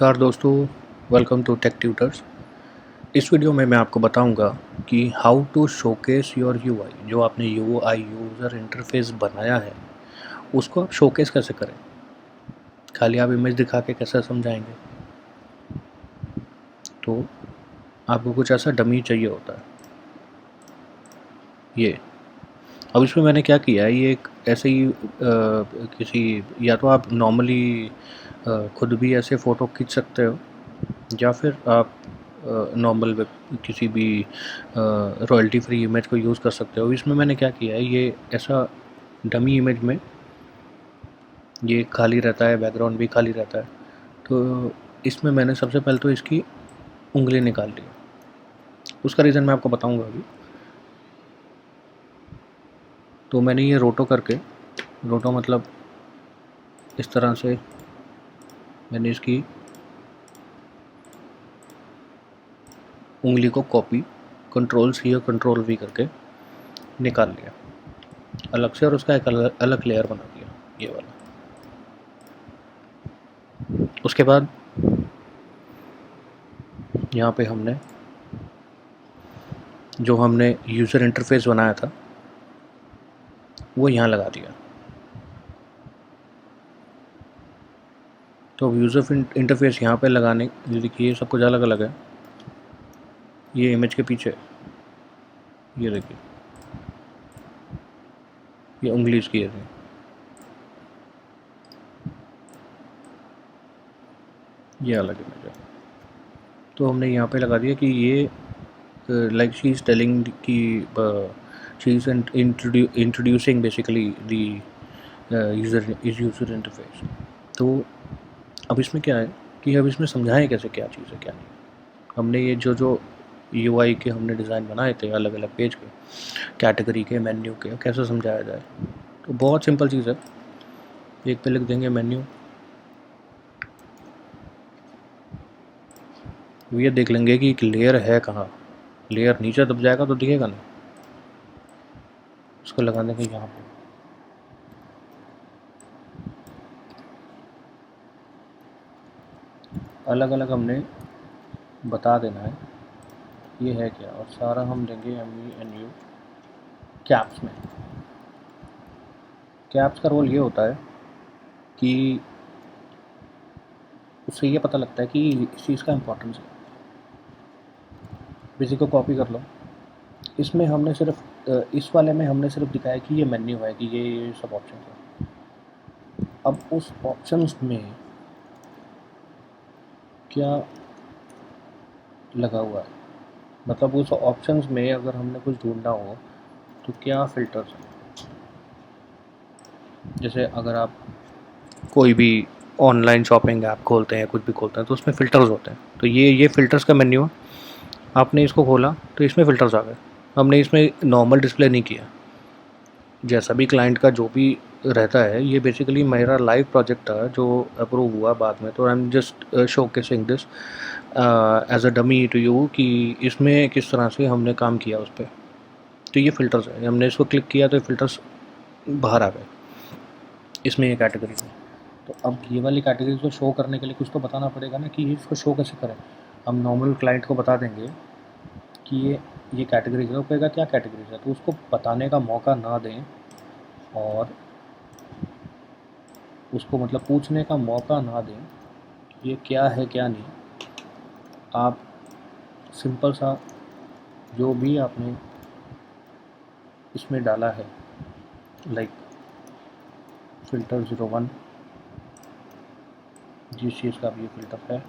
नमस्कार दोस्तों, welcome to Tech Tutors. इस वीडियो में मैं आपको बताऊंगा कि how to showcase your UI. जो आपने यूआई यूज़र इंटरफेस बनाया है उसको आप शोकेस कैसे करें। खाली आप इमेज दिखा के कैसे समझाएंगे। तो आपको कुछ ऐसा डमी चाहिए होता है। ये अब इसमें मैंने क्या किया है, ये एक ऐसे ही किसी या तो आप नॉर्मली खुद भी ऐसे फ़ोटो खींच सकते हो या फिर आप नॉर्मल वेब किसी भी रॉयल्टी फ्री इमेज को यूज़ कर सकते हो। इसमें मैंने क्या किया है, ये ऐसा डमी इमेज में ये खाली रहता है, बैकग्राउंड भी खाली रहता है। तो इसमें मैंने सबसे पहले तो इसकी उंगली निकाल ली। उसका रीज़न मैं आपको बताऊंगा अभी। तो मैंने ये रोटो करके, रोटो मतलब इस तरह से मैंने इसकी उंगली को कॉपी कंट्रोल सी और कंट्रोल वी करके निकाल लिया अलग से, और उसका एक अलग लेयर बना दिया ये वाला। उसके बाद यहाँ पे जो हमने यूज़र इंटरफेस बनाया था वो यहाँ लगा दिया। तो यूज़र इंटरफेस यहाँ पे लगाने, देखिए ये सब कुछ अलग अलग है। ये इमेज के पीछे ये देखिए, ये उंगली इसकी है। ये अलग इमेज है। तो हमने यहाँ पे लगा दिया कि ये लाइक शी इज़ टेलिंग कि she is introducing basically the user interface. तो अब इसमें क्या है कि अब इसमें समझाएं कैसे क्या चीज़ है क्या नहीं। हमने ये जो जो यूआई के हमने डिज़ाइन बनाए थे अलग अलग पेज के, कैटेगरी के, मेन्यू के, कैसे समझाया जाए। तो बहुत सिंपल चीज़ है। एक पे लिख देंगे मेन्यू, ये देख लेंगे कि एक लेयर है कहाँ। लेयर नीचे दब जाएगा तो दिखेगा ना, उसको लगा देंगे यहाँ पे। अलग अलग हमने बता देना है ये है क्या, और सारा हम देंगे MENU कैप्स में। कैप्स का रोल ये होता है कि उससे ये पता लगता है कि इस चीज़ का इम्पोर्टेंस है। किसी को कॉपी कर लो। इसमें हमने सिर्फ इस वाले में हमने सिर्फ दिखाया कि ये मेन्यू है, कि ये सब ऑप्शन है। अब उस ऑप्शंस में क्या लगा हुआ है, मतलब उस ऑप्शंस में अगर हमने कुछ ढूंढना हो तो क्या फ़िल्टर्स हैं। जैसे अगर आप कोई भी ऑनलाइन शॉपिंग ऐप खोलते हैं, कुछ भी खोलते हैं, तो उसमें फ़िल्टर्स होते हैं। तो ये फ़िल्टर्स का मेन्यू है। आपने इसको खोला तो इसमें फ़िल्टर्स आ गए। हमने इसमें नॉर्मल डिस्प्ले नहीं किया। जैसा भी क्लाइंट का जो भी रहता है, ये बेसिकली मेरा लाइव प्रोजेक्ट था जो अप्रूव हुआ बाद में। तो I am just showcasing this as a dummy to you कि इसमें किस तरह से हमने काम किया उस पर। तो ये फ़िल्टर्स है, हमने इसको क्लिक किया तो फ़िल्टर्स बाहर आ गए इसमें, ये कैटेगरी में। तो अब ये वाली कैटेगरी को शो करने के लिए कुछ तो बताना पड़ेगा ना कि इसको शो कैसे करें। हम नॉर्मल क्लाइंट को बता देंगे कि ये कैटेगरीज है, वो कहेगा क्या कैटेगरीज है, तो उसको बताने का मौका ना दें और उसको मतलब पूछने का मौका ना दें ये क्या है क्या नहीं। आप सिंपल सा जो भी आपने इसमें डाला है, लाइक फ़िल्टर 01, जिस चीज़ का भी ये फ़िल्टर है,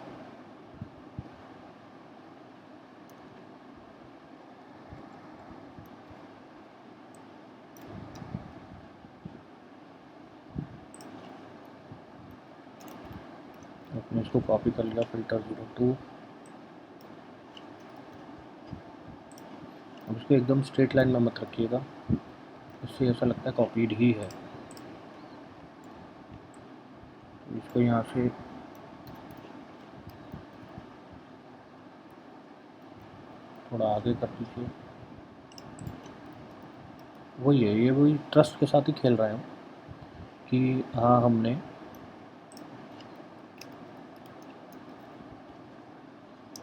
आपने इसको कॉपी कर लिया फ़िल्टर 02। अब इसको एकदम स्ट्रेट लाइन में मत रखिएगा, इससे ऐसा लगता है कॉपीड ही है। इसको यहाँ से थोड़ा आगे कर दीजिए। वही है, ये वही ट्रस्ट के साथ ही खेल रहे हैं कि हाँ हमने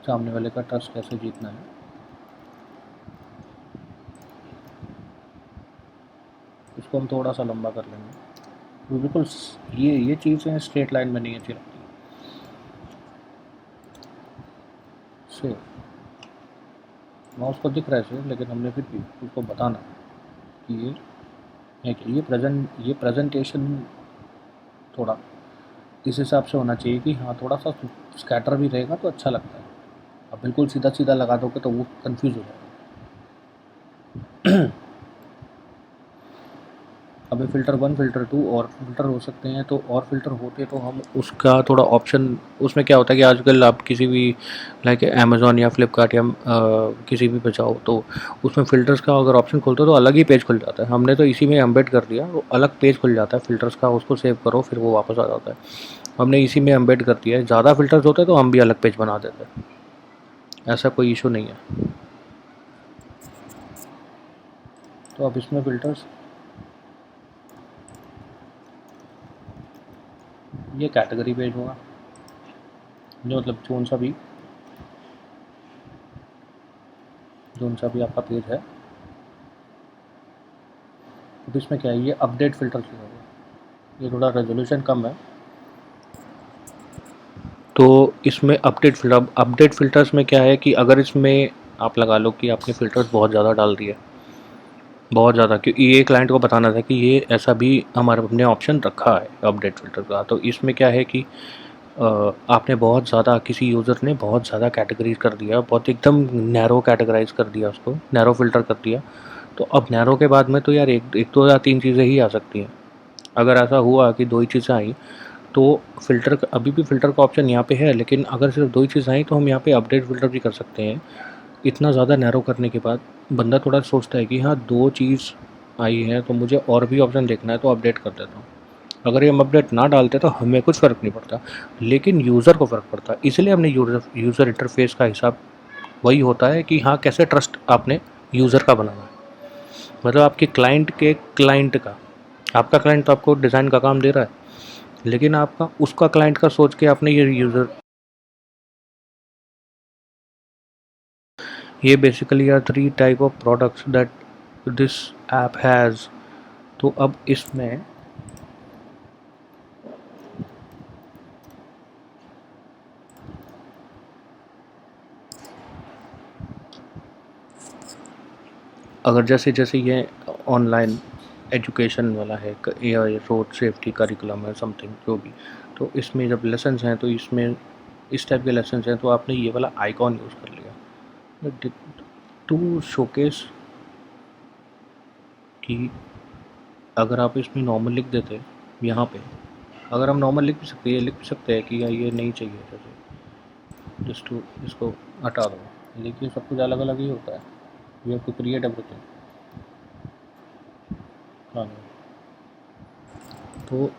सामने वाले का ट्रस्ट कैसे जीतना है। इसको हम थोड़ा सा लंबा कर लेंगे। तो बिल्कुल ये चीज़ें स्ट्रेट लाइन में नहीं अच्छी लगती से। माउस को दिख रहा है से, लेकिन हमने फिर भी उसको बताना कि ये है कि ये प्रेजेंटेशन थोड़ा इस हिसाब से होना चाहिए कि हाँ थोड़ा सा स्कैटर भी रहेगा तो अच्छा लगता है। अब बिल्कुल सीधा सीधा लगा दोगे तो वो कंफ्यूज हो जाएगा। अभी फ़िल्टर 1 फ़िल्टर 2 और फ़िल्टर हो सकते हैं, तो और फ़िल्टर होते तो हम उसका थोड़ा ऑप्शन, उसमें क्या होता है कि आजकल आप किसी भी लाइक अमेज़न या फ्लिपकार्ट या किसी भी पे जाओ तो उसमें फ़िल्टर्स का अगर ऑप्शन खोलते हो तो अलग ही पेज खुल जाता है। हमने तो इसी में एम्बेड कर दिया, वो अलग पेज खुल जाता है फ़िल्टर्स का, उसको सेव करो फिर वो वापस आ जाता है। हमने इसी में एम्बेड कर दिया है। ज़्यादा फ़िल्टर्स होते तो हम भी अलग पेज बना देते, ऐसा कोई इशू नहीं है। तो अब इसमें फ़िल्टर्स, ये कैटेगरी पेज होगा, जो मतलब जोन सा भी आपका पेज है। अब इसमें क्या है, ये अपडेट फ़िल्टर्स होगा, ये थोड़ा रेजोल्यूशन कम है तो इसमें अपडेट फ़िल्टर्स में क्या है कि अगर इसमें आप लगा लो कि आपने फ़िल्टर्स बहुत ज़्यादा डाल दिए, बहुत ज़्यादा, क्योंकि ये क्लाइंट को बताना था कि ये ऐसा भी हमारे अपने ऑप्शन रखा है अपडेट फ़िल्टर का। तो इसमें क्या है कि आपने बहुत ज़्यादा, किसी यूज़र ने बहुत ज़्यादा कैटेगरीज कर दिया, बहुत एकदम नैरो कैटेगराइज कर दिया, उसको नैरो फ़िल्टर कर दिया। तो अब नैरो के बाद में तो यार एक दो या तीन चीज़ें ही आ सकती हैं। अगर ऐसा हुआ कि दो ही चीज़ें आई तो फ़िल्टर अभी भी फ़िल्टर का ऑप्शन यहाँ पे है, लेकिन अगर सिर्फ दो ही चीज़ आई तो हम यहाँ पे अपडेट फ़िल्टर भी कर सकते हैं। इतना ज़्यादा नैरो करने के बाद बंदा थोड़ा सोचता है कि हाँ दो चीज़ आई है तो मुझे और भी ऑप्शन देखना है तो अपडेट कर देता हूँ। अगर ये हम अपडेट ना डालते तो हमें कुछ फ़र्क नहीं पड़ता, लेकिन यूज़र को फ़र्क पड़ता है। इसलिए हमने यूज़र इंटरफेस का हिसाब वही होता है कि हाँ कैसे ट्रस्ट आपने यूज़र का बनाना है, मतलब आपके क्लाइंट का। आपका क्लाइंट तो आपको डिज़ाइन का काम दे रहा है, लेकिन आपका उसका क्लाइंट का सोच के आपने ये basically are 3 type of products that this app has. तो अब इसमें अगर जैसे जैसे ये ऑनलाइन एजुकेशन वाला है, या रोड सेफ्टी करिकुलम है समथिंग जो भी, तो इसमें जब लेसन्स हैं तो इसमें इस टाइप के लेसन्स हैं तो आपने ये वाला आइकॉन यूज़ कर लिया टू शोकेस कि अगर आप इसमें नॉर्मल लिख देते यहाँ पे, अगर हम नॉर्मल लिख भी सकते हैं, ये लिख भी सकते हैं कि ये नहीं चाहिए, जैसे जस्ट टू इसको हटा दो, लेकिन सब कुछ अलग अलग ही होता है। You have to create everything. हाँ, तो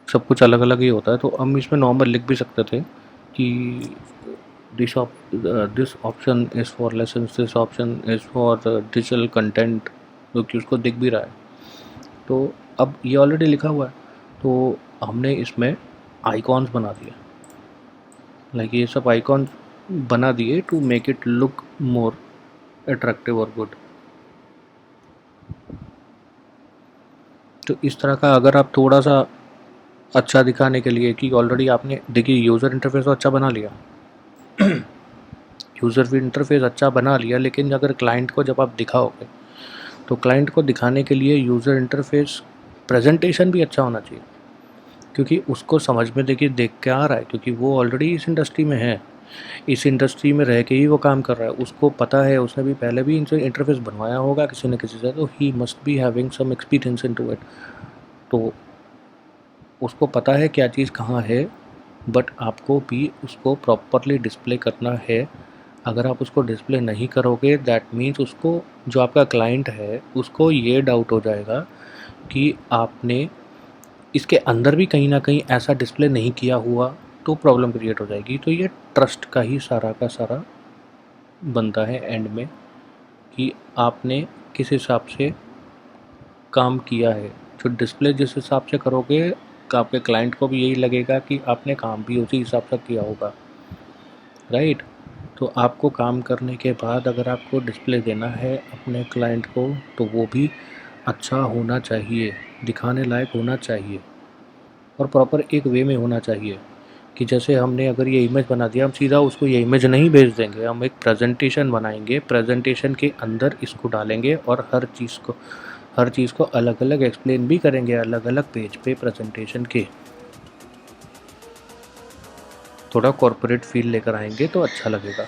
सब कुछ अलग अलग ही होता है, तो हम इसमें नॉर्मल लिख भी सकते थे कि this option is for lesson, this option is for digital content, जो कि उसको दिख भी रहा है। तो अब ये ऑलरेडी लिखा हुआ है तो हमने इसमें आइकॉन्स बना दिए, लाइक ये सब आइकॉन बना दिए to make it look more attractive और गुड। तो इस तरह का अगर आप थोड़ा सा अच्छा दिखाने के लिए कि ऑलरेडी आपने देखिए यूज़र इंटरफेस तो अच्छा बना लिया, यूज़र इंटरफेस अच्छा बना लिया, लेकिन अगर क्लाइंट को जब आप दिखाओगे तो क्लाइंट को दिखाने के लिए यूज़र इंटरफेस प्रेजेंटेशन भी अच्छा होना चाहिए, क्योंकि उसको समझ में देखिए देख के आ रहा है, क्योंकि वो ऑलरेडी इस इंडस्ट्री में है, इस इंडस्ट्री में रह के ही वो काम कर रहा है, उसको पता है, उसने भी पहले भी इनसे इंटरफेस बनवाया होगा किसी न किसी से, तो he must be having some experience into इट। तो उसको पता है क्या चीज़ कहाँ है, बट आपको भी उसको प्रॉपरली डिस्प्ले करना है। अगर आप उसको डिस्प्ले नहीं करोगे दैट मीन्स उसको, जो आपका क्लाइंट है उसको ये डाउट हो जाएगा कि आपने इसके अंदर भी कहीं ना कहीं ऐसा डिस्प्ले नहीं किया हुआ, तो प्रॉब्लम क्रिएट हो जाएगी। तो ये ट्रस्ट का ही सारा का सारा बनता है एंड में, कि आपने किस हिसाब से काम किया है। जो डिस्प्ले जिस हिसाब से करोगे आपके क्लाइंट को भी यही लगेगा कि आपने काम भी उसी हिसाब से किया होगा, राइट। तो आपको काम करने के बाद अगर आपको डिस्प्ले देना है अपने क्लाइंट को, तो वो भी अच्छा होना चाहिए, दिखाने लायक होना चाहिए, और प्रॉपर एक वे में होना चाहिए कि जैसे हमने अगर ये इमेज बना दिया, हम सीधा उसको ये इमेज नहीं भेज देंगे, हम एक प्रेजेंटेशन बनाएंगे, प्रेजेंटेशन के अंदर इसको डालेंगे और हर चीज़ को अलग अलग एक्सप्लेन भी करेंगे, अलग अलग पेज पे प्रेजेंटेशन के। थोड़ा कॉरपोरेट फील लेकर आएंगे तो अच्छा लगेगा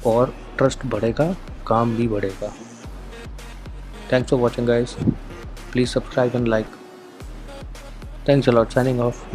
और ट्रस्ट बढ़ेगा, काम भी बढ़ेगा। Thanks for watching guys, please subscribe and like. Thanks a lot, signing off.